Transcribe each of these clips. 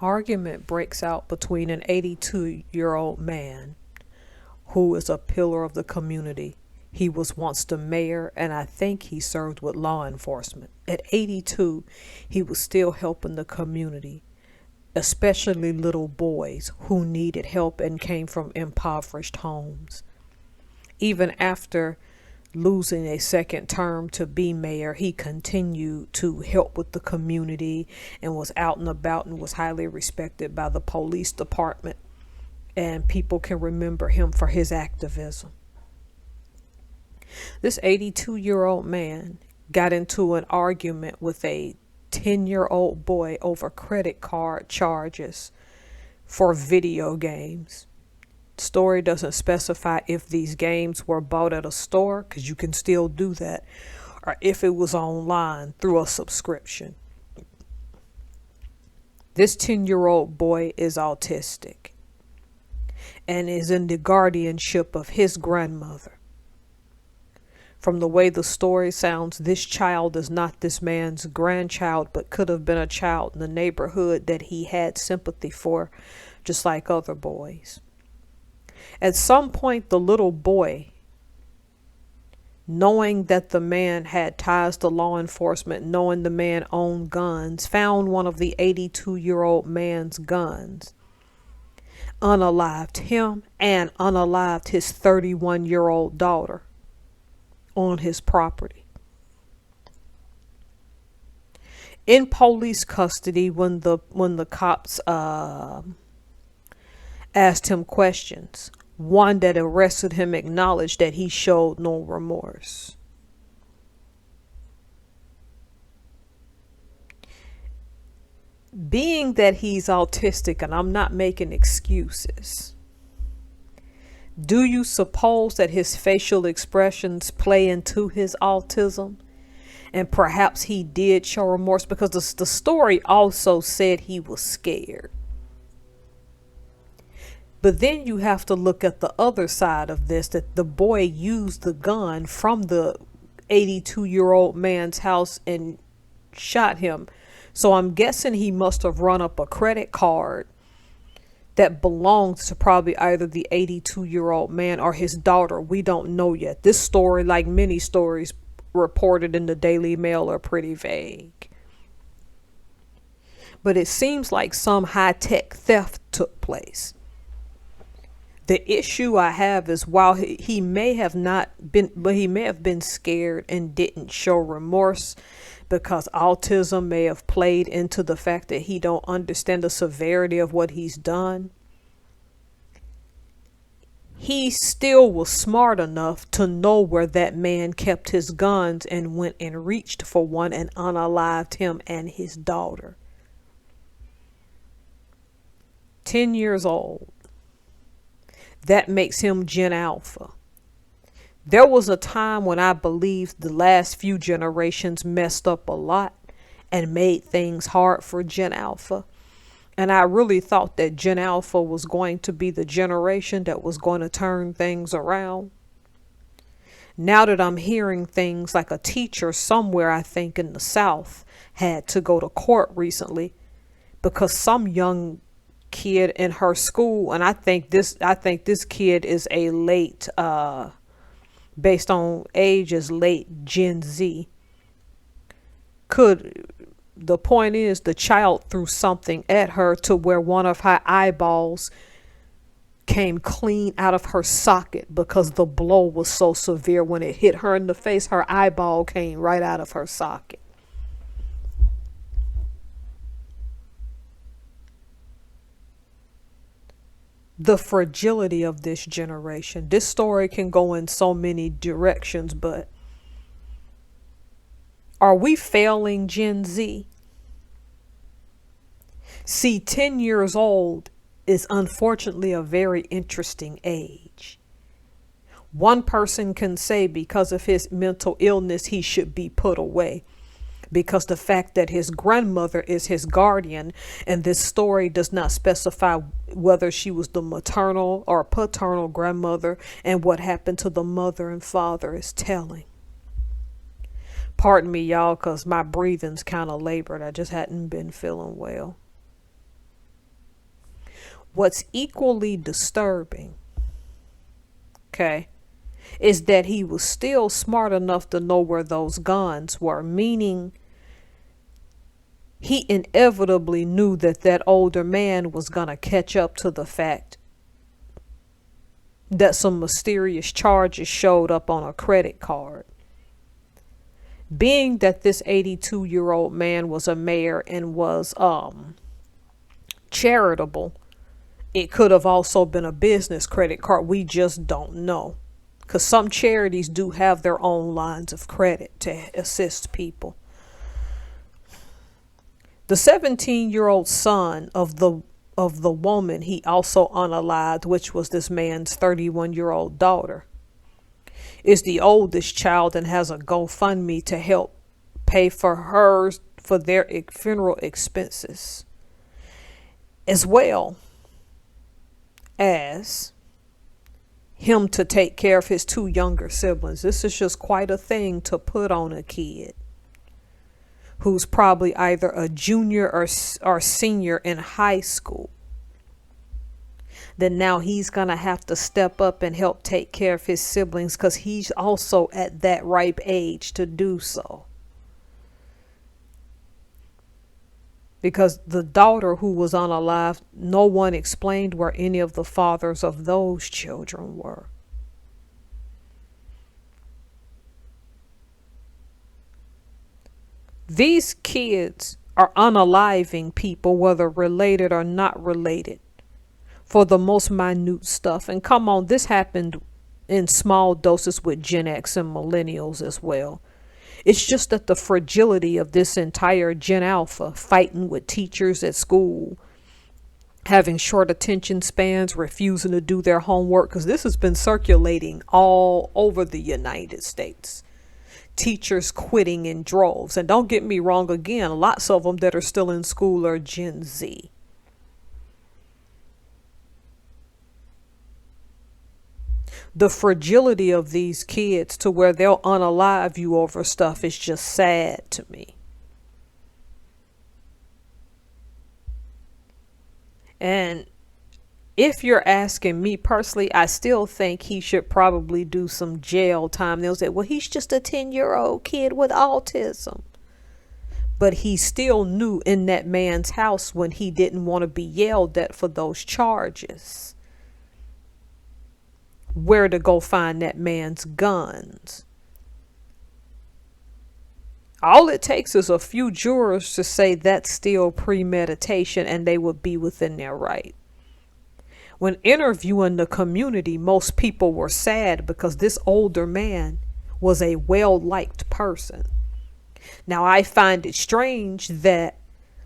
Argument breaks out between an 82-year-old man who is a pillar of the community. He was once the mayor, and I think he served with law enforcement. At 82, he was still helping the community, especially little boys who needed help and came from impoverished homes. Even after losing a second term to be mayor, he continued to help with the community and was out and about and was highly respected by the police department. And people can remember him for his activism. This 82-year-old man got into an argument with a 10-year-old boy over credit card charges for video games. Story doesn't specify if these games were bought at a store, because you can still do that, or if it was online through a subscription. This 10-year-old boy is autistic and is in the guardianship of his grandmother. From the way the story sounds, this child is not this man's grandchild, but could have been a child in the neighborhood that he had sympathy for, just like other boys. At some point, the little boy, knowing that the man had ties to law enforcement, knowing the man owned guns, found one of the 82-year-old man's guns, unalived him, and unalived his 31-year-old daughter on his property. In police custody, when the cops asked him questions, one that arrested him acknowledged that he showed no remorse. Being that he's autistic, and I'm not making excuses, do you suppose that his facial expressions play into his autism? And perhaps he did show remorse, because the story also said he was scared. But then you have to look at the other side of this, that the boy used the gun from the 82-year-old man's house and shot him. So I'm guessing he must have run up a credit card that belongs to probably either the 82-year-old man or his daughter. We don't know yet. This story, like many stories reported in the Daily Mail, are pretty vague. But it seems like some high-tech theft took place. The issue I have is, while he may have not been, but he may have been scared and didn't show remorse, because autism may have played into the fact that he don't understand the severity of what he's done. He still was smart enough to know where that man kept his guns and went and reached for one and unalived him and his daughter. 10 years old. That makes him Gen Alpha. There was a time when I believed the last few generations messed up a lot and made things hard for Gen Alpha. And I really thought that Gen Alpha was going to be the generation that was going to turn things around. Now that I'm hearing things like a teacher somewhere, I think in the South, had to go to court recently because some young kid in her school, and I think this kid is a late based on age, is late Gen Z. The point is, the child threw something at her to where one of her eyeballs came clean out of her socket because the blow was so severe. When it hit her in the face, her eyeball came right out of her socket. The fragility of this generation. This story can go in so many directions, but are we failing Gen Z? See, 10 years old is unfortunately a very interesting age. One person can say because of his mental illness, he should be put away, because the fact that his grandmother is his guardian, and this story does not specify whether she was the maternal or paternal grandmother, and what happened to the mother and father is telling. Pardon me, y'all, because my breathing's kind of labored. I just hadn't been feeling well. What's equally disturbing, okay, is that he was still smart enough to know where those guns were, meaning he inevitably knew that that older man was going to catch up to the fact that some mysterious charges showed up on a credit card. Being that this 82-year-old man was a mayor and was charitable, it could have also been a business credit card. We just don't know. Because some charities do have their own lines of credit to assist people. The 17-year-old son of the woman he also unalived, which was this man's 31-year-old daughter, is the oldest child and has a GoFundMe to help pay for their funeral expenses, as well as him to take care of his two younger siblings. This is just quite a thing to put on a kid who's probably either a junior or senior in high school. Then now he's going to have to step up and help take care of his siblings because he's also at that ripe age to do so. Because the daughter who was unalived, no one explained where any of the fathers of those children were. These kids are unaliving people, whether related or not related, for the most minute stuff. And come on, this happened in small doses with Gen X and millennials as well. It's just that the fragility of this entire Gen Alpha fighting with teachers at school, having short attention spans, refusing to do their homework, because this has been circulating all over the United States. Teachers quitting in droves. And don't get me wrong, again, lots of them that are still in school are Gen Z. The fragility of these kids to where they'll unalive you over stuff is just sad to me. And if you're asking me personally, I still think he should probably do some jail time. They'll say, well, he's just a 10-year-old kid with autism. But he still knew in that man's house when he didn't want to be yelled at for those charges, where to go find that man's guns. All it takes is a few jurors to say that's still premeditation, and they would be within their right. When interviewing the community, most people were sad because this older man was a well-liked person. Now, I find it strange that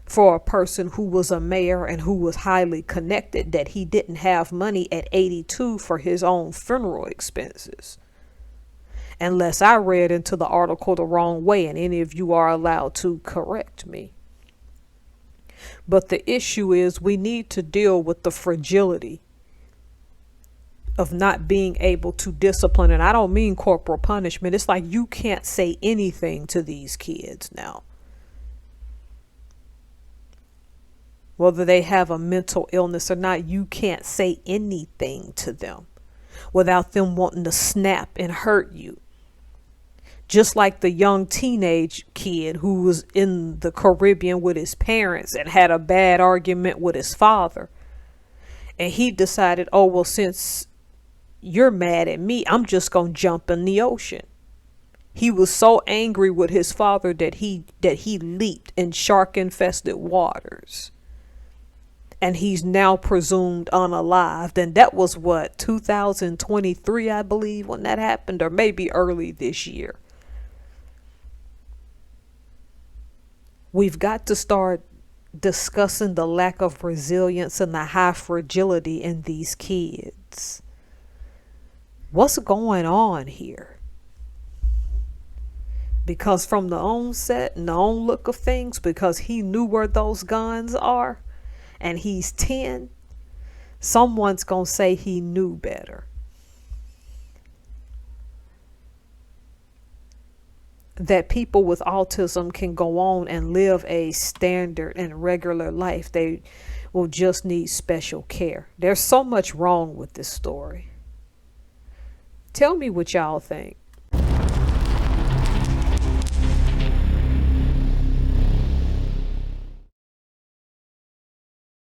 for a person who was a mayor and who was highly connected, that he didn't have money at 82 for his own funeral expenses. Unless I read into the article the wrong way, and any of you are allowed to correct me. But the issue is we need to deal with the fragility of not being able to discipline. And I don't mean corporal punishment. It's like you can't say anything to these kids now. Whether they have a mental illness or not, you can't say anything to them without them wanting to snap and hurt you. Just like the young teenage kid who was in the Caribbean with his parents and had a bad argument with his father. And he decided, oh, well, since you're mad at me, I'm just going to jump in the ocean. He was so angry with his father that he leaped in shark-infested waters. And he's now presumed unalived. And that was 2023, I believe, when that happened, or maybe early this year. We've got to start discussing the lack of resilience and the high fragility in these kids. What's going on here? Because from the onset and the own look of things, because he knew where those guns are, and he's 10, someone's going to say he knew better. That people with autism can go on and live a standard and regular life. will just need special care. There's so much wrong with this story. Tell me what y'all think.